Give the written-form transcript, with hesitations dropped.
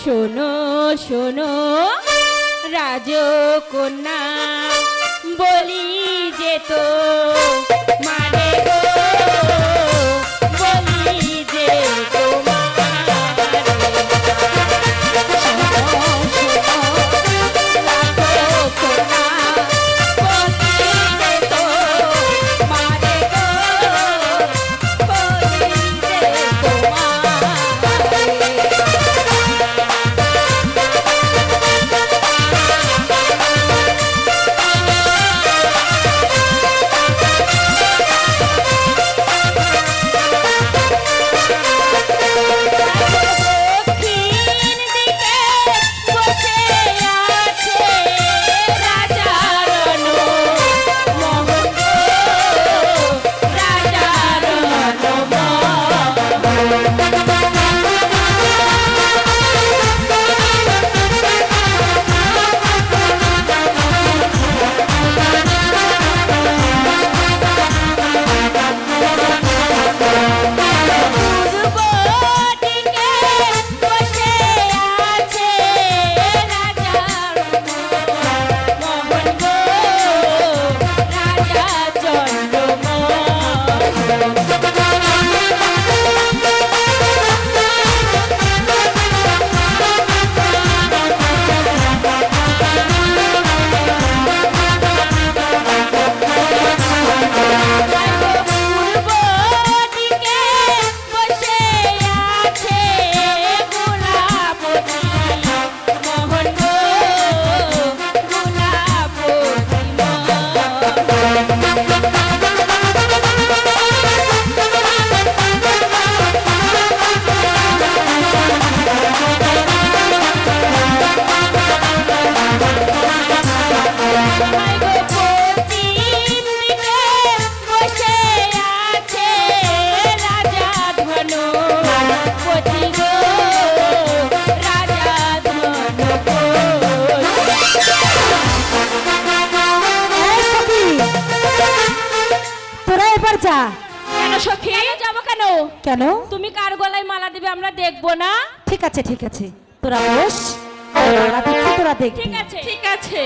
শোনো শোনো রাজকন্যা বলি যে তো মানে গো বলি যে কেন তুমি কার গলায় মালা দিবে আমরা দেখবো না? ঠিক আছে তোরা বস, মালা দিচ্ছি তোরা দেখবি। ঠিক আছে।